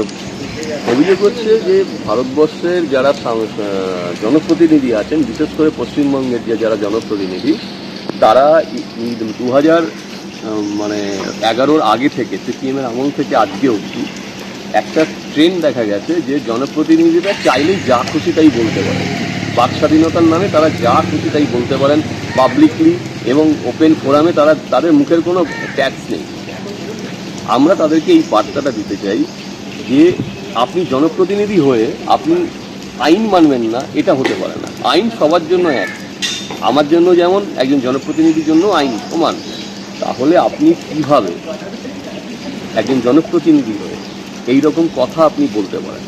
অভিযোগ? অভিযোগ হচ্ছে যে ভারতবর্ষের যারা জনপ্রতিনিধি আছেন, বিশেষ করে পশ্চিমবঙ্গের যারা জনপ্রতিনিধি, তারা 2011 আগে থেকে, সিপিএমের আমল থেকে আজকে অবধি একটা ট্রেন্ড দেখা গেছে যে জনপ্রতিনিধিরা চাইলেই যা খুশি তাই বলতে পারেন। বাক স্বাধীনতার নামে তারা যা খুশি তাই বলতে পারেন পাবলিকলি, এবং ওপেন ফোরামে তাদের মুখের কোনো ট্যাক্স নেই। আমরা তাদেরকে এই বার্তাটা দিতে চাই যে আপনি জনপ্রতিনিধি হয়ে আপনি আইন মানবেন না, এটা হতে পারে না। আইন সবার জন্য এক, আমার জন্য যেমন একজন জনপ্রতিনিধির জন্য আইন সমান। তাহলে আপনি কিভাবে একজন জনপ্রতিনিধি হয়ে এই রকম কথা আপনি বলতে পারেন?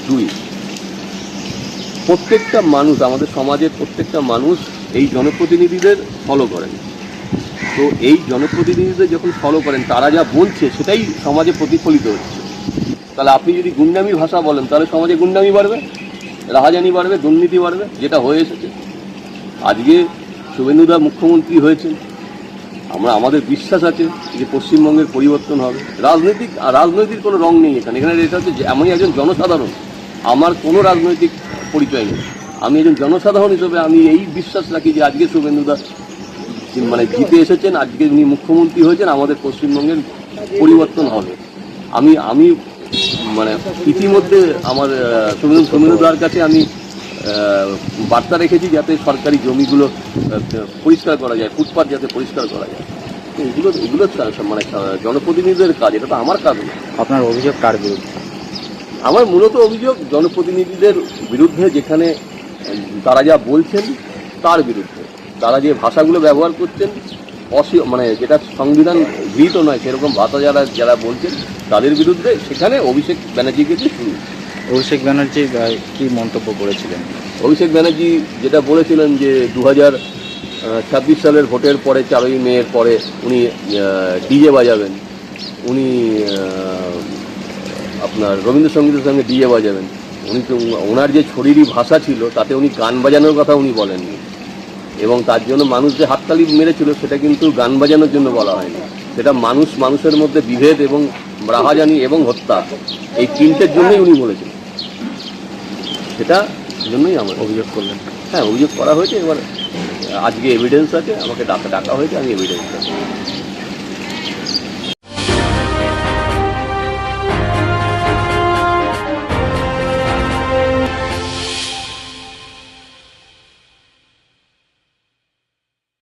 দুই, প্রত্যেকটা মানুষ, আমাদের সমাজের প্রত্যেকটা মানুষ এই জনপ্রতিনিধিদের ফলো করেন। তো এই জনপ্রতিনিধিদের যখন ফলো করেন, তারা যা বলছে সেটাই সমাজে প্রতিফলিত হচ্ছে। তাহলে আপনি যদি গুন্ডামি ভাষা বলেন, তাহলে সমাজে গুন্ডামি বাড়বে, রাহাজানি বাড়বে, দুর্নীতি বাড়বে, যেটা হয়ে এসেছে। আজকে শুভেন্দুদা মুখ্যমন্ত্রী হয়েছেন, আমাদের বিশ্বাস আছে যে পশ্চিমবঙ্গের পরিবর্তন হবে। রাজনৈতিক কোনো রং নেই এখানে। এটা হচ্ছে যে আমি একজন জনসাধারণ, আমার কোনো রাজনৈতিক পরিচয় নেই। আমি একজন জনসাধারণ হিসেবে আমি এই বিশ্বাস রাখি যে আজকে শুভেন্দুদা জিতে এসেছেন, আজকে উনি মুখ্যমন্ত্রী হয়েছেন, আমাদের পশ্চিমবঙ্গের পরিবর্তন হবে। আমি ইতিমধ্যে আমার শুভেন্দুদার কাছে আমি বার্তা রেখেছি যাতে সরকারি জমিগুলো পরিষ্কার করা যায়, ফুটপাত যাতে পরিষ্কার করা যায়। এগুলো জনপ্রতিনিধিদের কাজ, এটা তো আমার কাজ না। আপনার অভিযোগ কার বিরুদ্ধে? আমার মূলত অভিযোগ জনপ্রতিনিধিদের বিরুদ্ধে, যেখানে তারা যা বলছেন তার বিরুদ্ধে। তারা যে ভাষাগুলো ব্যবহার করছেন, যেটা সংবিধান গৃহীত নয় সেরকম ভাষা যারা বলছেন তাদের বিরুদ্ধে। সেখানে অভিষেক ব্যানার্জিকে শুরু। অভিষেক ব্যানার্জি কি মন্তব্য করেছিলেন? অভিষেক ব্যানার্জি যেটা বলেছিলেন যে 2026 সালের ভোটের পরে, 4ই মের পরে উনি ডিজে বাজাবেন, উনি আপনার রবীন্দ্রসঙ্গীতের সঙ্গে ডিজে বাজাবেন। উনি তো ওনার যে শরীরী ভাষা ছিল তাতে উনি গান বাজানোর কথা উনি বলেননি, এবং তার জন্য মানুষ যে হাততালি মেরেছিল সেটা কিন্তু গান বাজানোর জন্য বলা হয়নি। সেটা মানুষের মধ্যে বিভেদ এবং রাহাজানি এবং হত্যা, এই তিনটের জন্যই উনি বলেছেন। সেটা জন্যই আমার অভিযোগ করলেন। হ্যাঁ, অভিযোগ করা হয়েছে। এবার আজকে এভিডেন্স আছে, আমাকে ডাকা হয়েছে, আমি এভিডেন্স আছে।